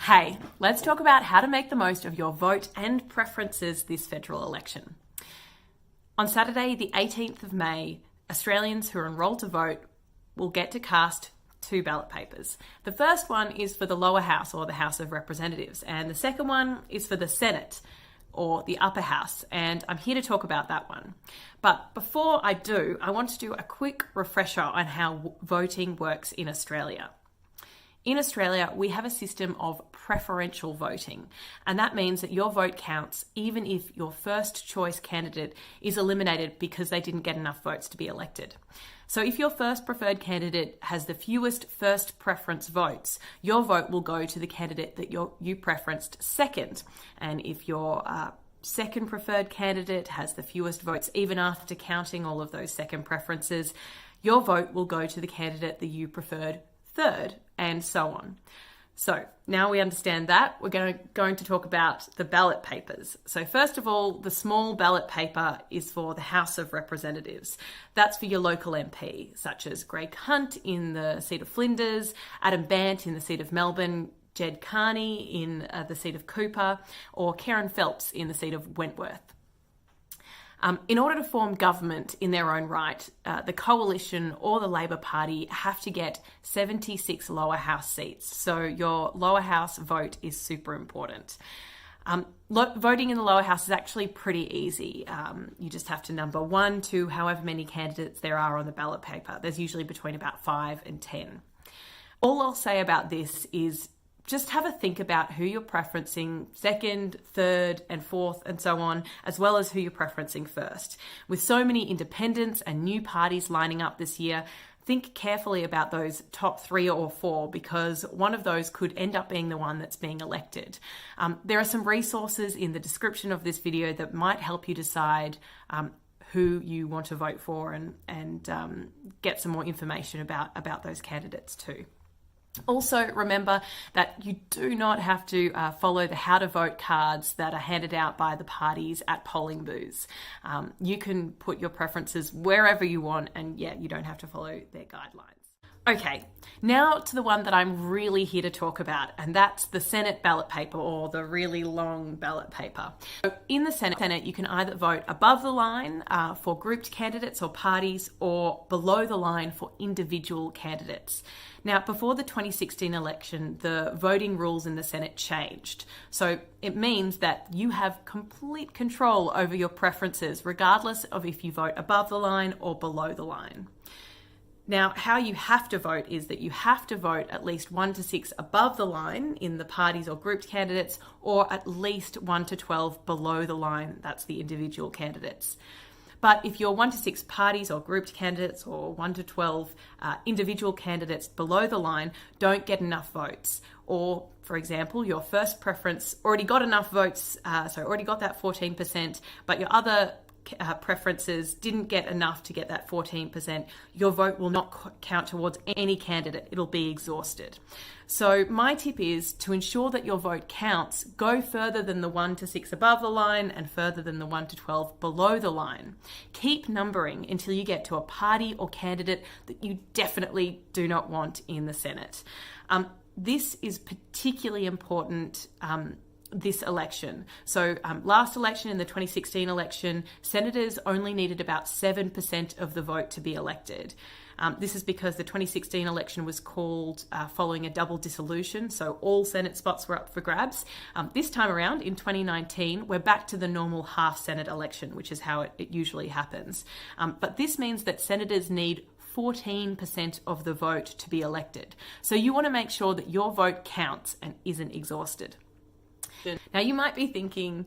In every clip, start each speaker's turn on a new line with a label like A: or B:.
A: Hey, let's talk about how to make the most of your vote and preferences this federal election. On Saturday, the 18th of May, Australians who are enrolled to vote will get to cast two ballot papers. The first one is for the lower house or the House of Representatives, and the second one is for the Senate or the upper house, and I'm here to talk about that one. But before I do, I want to do a quick refresher on how voting works in Australia. In Australia, we have a system of preferential voting, and that means that your vote counts even if your first choice candidate is eliminated because they didn't get enough votes to be elected. So if your first preferred candidate has the fewest first preference votes, your vote will go to the candidate that you preferenced second. And if your second preferred candidate has the fewest votes, even after counting all of those second preferences, your vote will go to the candidate that you preferred third, and so on. So now we understand that, we're going to talk about the ballot papers. So first of all, the small ballot paper is for the House of Representatives. That's for your local MP, such as Greg Hunt in the seat of Flinders, Adam Bandt in the seat of Melbourne, Jed Carney in the seat of Cooper, or Karen Phelps in the seat of Wentworth. In order to form government in their own right, the Coalition or the Labor Party have to get 76 lower house seats. So your lower house vote is super important. Voting in the lower house is actually pretty easy. You just have to number 1 to however many candidates there are on the ballot paper. There's usually between about 5 and 10. All I'll say about this is just have a think about who you're preferencing second, third, and fourth, and so on, as well as who you're preferencing first. With so many independents and new parties lining up this year, think carefully about those top 3 or 4, because one of those could end up being the one that's being elected. There are some resources in the description of this video that might help you decide who you want to vote for and get some more information about those candidates too. Also, remember that you do not have to follow the how to vote cards that are handed out by the parties at polling booths. You can put your preferences wherever you want, and you don't have to follow their guidelines. Okay, now to the one that I'm really here to talk about, and that's the Senate ballot paper, or the really long ballot paper. So in the Senate, you can either vote above the line for grouped candidates or parties, or below the line for individual candidates. Now, before the 2016 election, the voting rules in the Senate changed. So it means that you have complete control over your preferences, regardless of if you vote above the line or below the line. Now, how you have to vote is that you have to vote at least 1 to 6 above the line in the parties or grouped candidates, or at least 1 to 12 below the line, that's the individual candidates. But if you're 1 to 6 parties or grouped candidates, or 1 to 12 individual candidates below the line don't get enough votes, or for example, your first preference already got enough votes, already got that 14%, but your other preferences didn't get enough to get that 14%, your vote will not count towards any candidate. It'll be exhausted. So my tip is to ensure that your vote counts, go further than the 1 to 6 above the line and further than the 1 to 12 below the line. Keep numbering until you get to a party or candidate that you definitely do not want in the Senate. This is particularly important this election. So last election, in the 2016 election, senators only needed about 7% of the vote to be elected. This is because the 2016 election was called following a double dissolution, so all Senate spots were up for grabs. This time around, in 2019, we're back to the normal half Senate election, which is how it usually happens. But this means that senators need 14% of the vote to be elected. So you want to make sure that your vote counts and isn't exhausted. Now, you might be thinking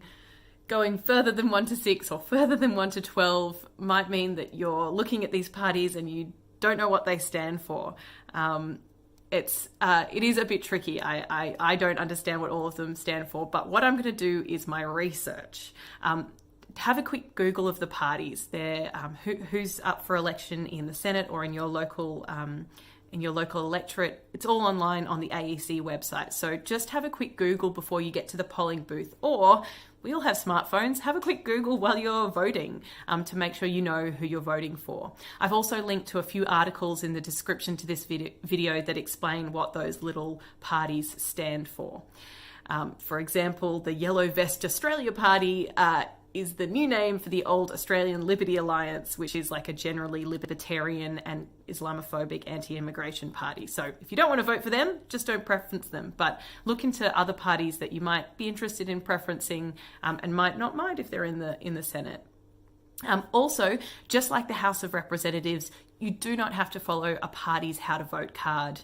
A: going further than 1 to 6 or further than 1 to 12 might mean that you're looking at these parties and you don't know what they stand for. It is a bit tricky. I don't understand what all of them stand for, but what I'm going to do is my research. Have a quick Google of the parties. Who's up for election in the Senate or in your local in your local electorate, it's all online on the AEC website. So just have a quick Google before you get to the polling booth, or we all have smartphones. Have a quick Google while you're voting to make sure you know who you're voting for. I've also linked to a few articles in the description to this video that explain what those little parties stand for. For example, the Yellow Vest Australia Party is the new name for the old Australian Liberty Alliance, which is like a generally libertarian and Islamophobic anti-immigration party. So if you don't want to vote for them, just don't preference them. But look into other parties that you might be interested in preferencing and might not mind if they're in the Senate. Also, just like the House of Representatives, you do not have to follow a party's how to vote card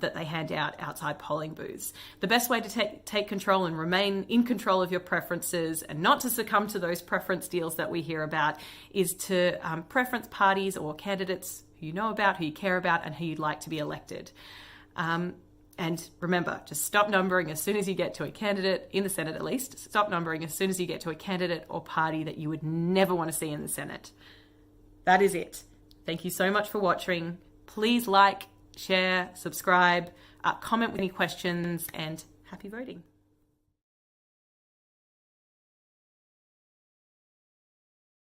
A: that they hand out outside polling booths. The best way to take control and remain in control of your preferences and not to succumb to those preference deals that we hear about is to preference parties or candidates who you know about, who you care about, and who you'd like to be elected. And remember, just stop numbering as soon as you get to a candidate, in the Senate at least, stop numbering as soon as you get to a candidate or party that you would never want to see in the Senate. That is it. Thank you so much for watching. Please like, share, subscribe, comment with any questions, and happy voting.